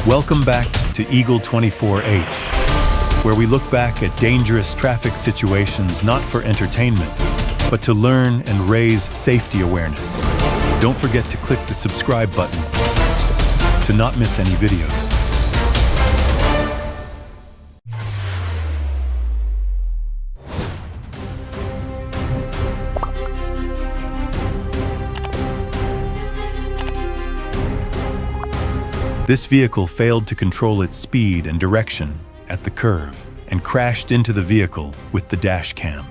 Welcome back to Eagle 24H, where we look back at dangerous traffic situations not for entertainment, but to learn and raise safety awareness. Don't forget to click the subscribe button to not miss any videos. This vehicle failed to control its speed and direction at the curve and crashed into the vehicle with the dash cam.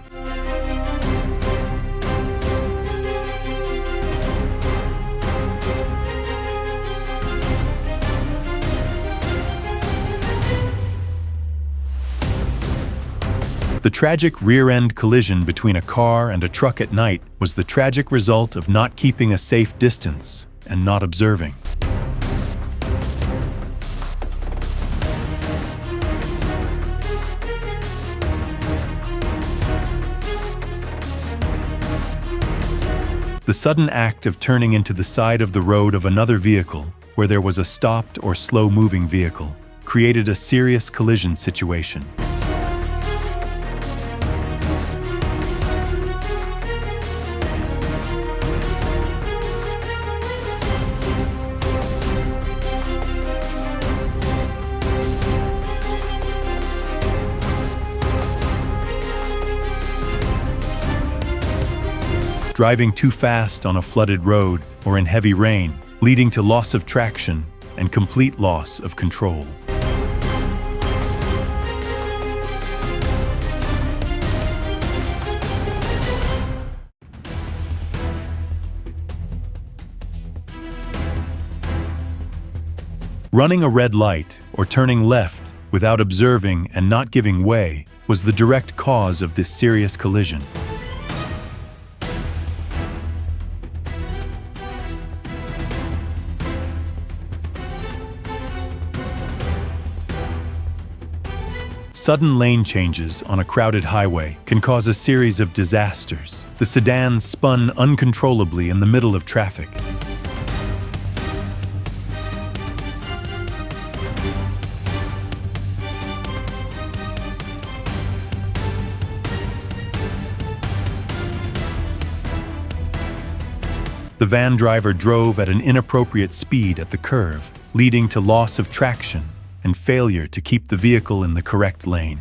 The tragic rear-end collision between a car and a truck at night was the tragic result of not keeping a safe distance and not observing. The sudden act of turning into the side of the road of another vehicle, where there was a stopped or slow-moving vehicle, created a serious collision situation. Driving too fast on a flooded road or in heavy rain, leading to loss of traction and complete loss of control. Running a red light or turning left without observing and not giving way was the direct cause of this serious collision. Sudden lane changes on a crowded highway can cause a series of disasters. The sedan spun uncontrollably in the middle of traffic. The van driver drove at an inappropriate speed at the curve, leading to loss of traction and failure to keep the vehicle in the correct lane.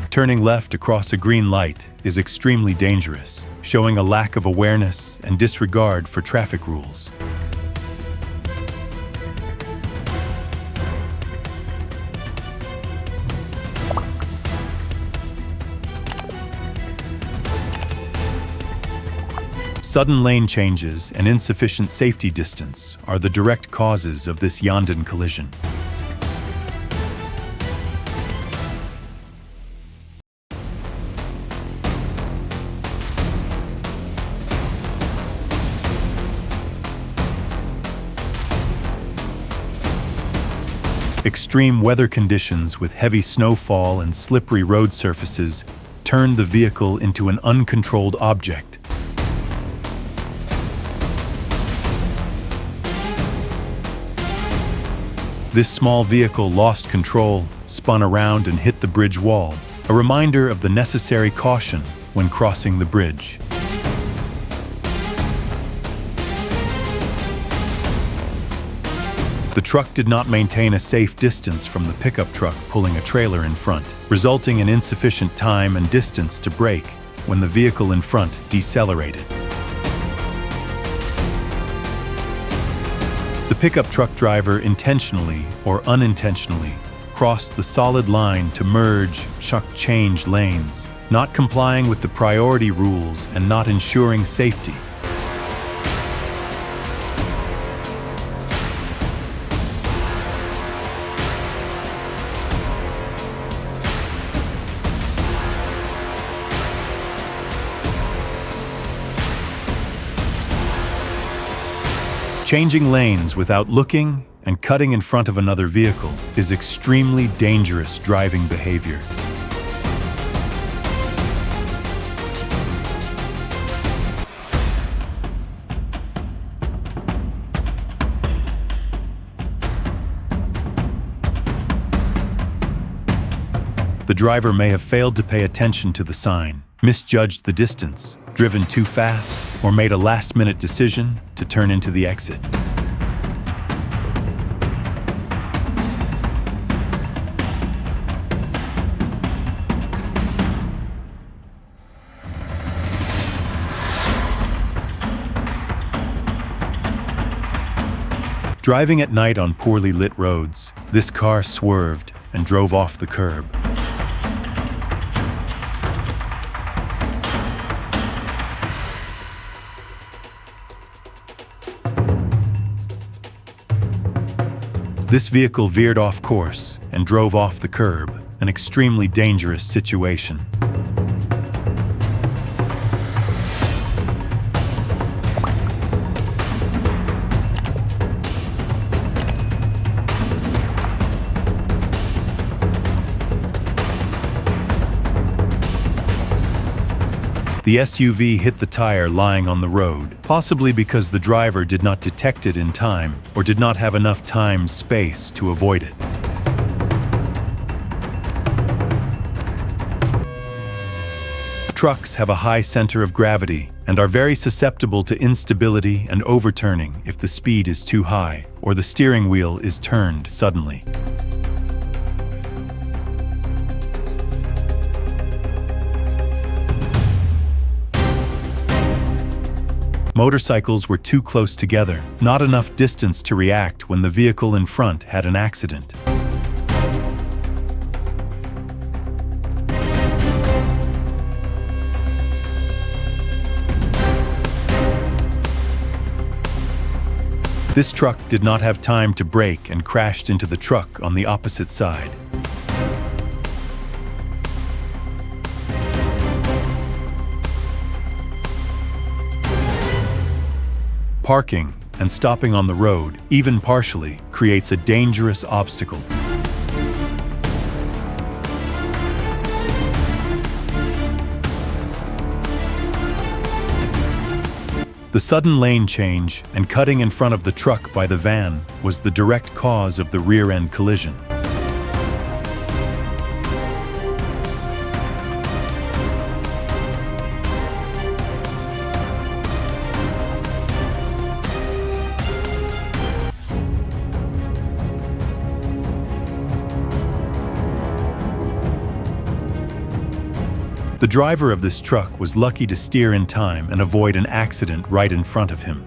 Turning left across a green light is extremely dangerous, showing a lack of awareness and disregard for traffic rules. Sudden lane changes and insufficient safety distance are the direct causes of this Yandan collision. Extreme weather conditions with heavy snowfall and slippery road surfaces turned the vehicle into an uncontrolled object. This small vehicle lost control, spun around and hit the bridge wall, a reminder of the necessary caution when crossing the bridge. The truck did not maintain a safe distance from the pickup truck pulling a trailer in front, resulting in insufficient time and distance to brake when the vehicle in front decelerated. The pickup truck driver intentionally or unintentionally crossed the solid line to merge, change lanes, not complying with the priority rules and not ensuring safety. Changing lanes without looking and cutting in front of another vehicle is extremely dangerous driving behavior. The driver may have failed to pay attention to the sign, misjudged the distance, driven too fast, or made a last-minute decision to turn into the exit. Driving at night on poorly lit roads, this car swerved and drove off the curb. This vehicle veered off course and drove off the curb, an extremely dangerous situation. The SUV hit the tire lying on the road, possibly because the driver did not detect it in time or did not have enough space to avoid it. Trucks have a high center of gravity and are very susceptible to instability and overturning if the speed is too high or the steering wheel is turned suddenly. Motorcycles were too close together, not enough distance to react when the vehicle in front had an accident. This truck did not have time to brake and crashed into the truck on the opposite side. Parking and stopping on the road, even partially, creates a dangerous obstacle. The sudden lane change and cutting in front of the truck by the van was the direct cause of the rear-end collision. The driver of this truck was lucky to steer in time and avoid an accident right in front of him.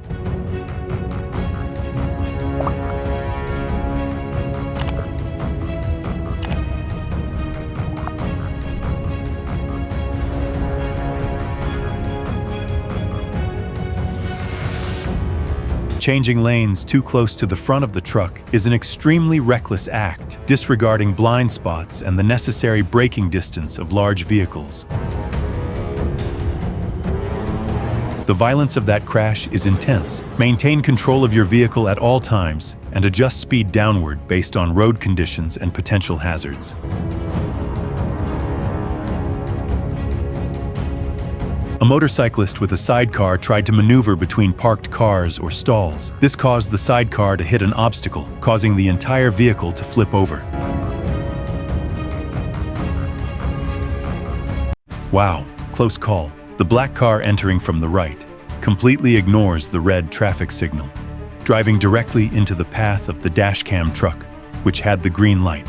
Changing lanes too close to the front of the truck is an extremely reckless act, disregarding blind spots and the necessary braking distance of large vehicles. The violence of that crash is intense. Maintain control of your vehicle at all times and adjust speed downward based on road conditions and potential hazards. A motorcyclist with a sidecar tried to maneuver between parked cars or stalls. This caused the sidecar to hit an obstacle, causing the entire vehicle to flip over. Wow, close call. The black car entering from the right completely ignores the red traffic signal, driving directly into the path of the dashcam truck, which had the green light.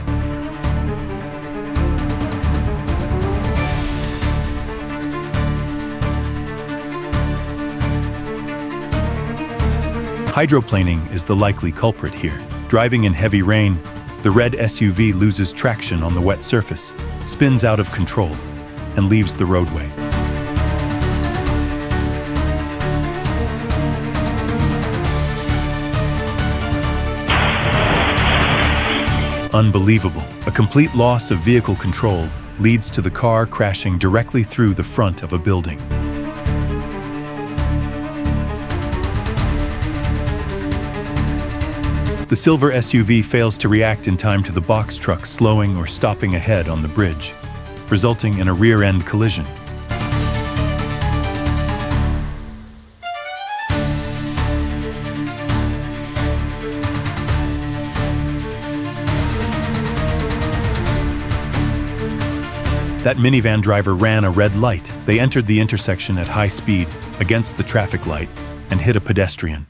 Hydroplaning is the likely culprit here. Driving in heavy rain, the red SUV loses traction on the wet surface, spins out of control, and leaves the roadway. Unbelievable. A complete loss of vehicle control leads to the car crashing directly through the front of a building. The silver SUV fails to react in time to the box truck slowing or stopping ahead on the bridge, resulting in a rear-end collision. That minivan driver ran a red light. They entered the intersection at high speed, against the traffic light, and hit a pedestrian.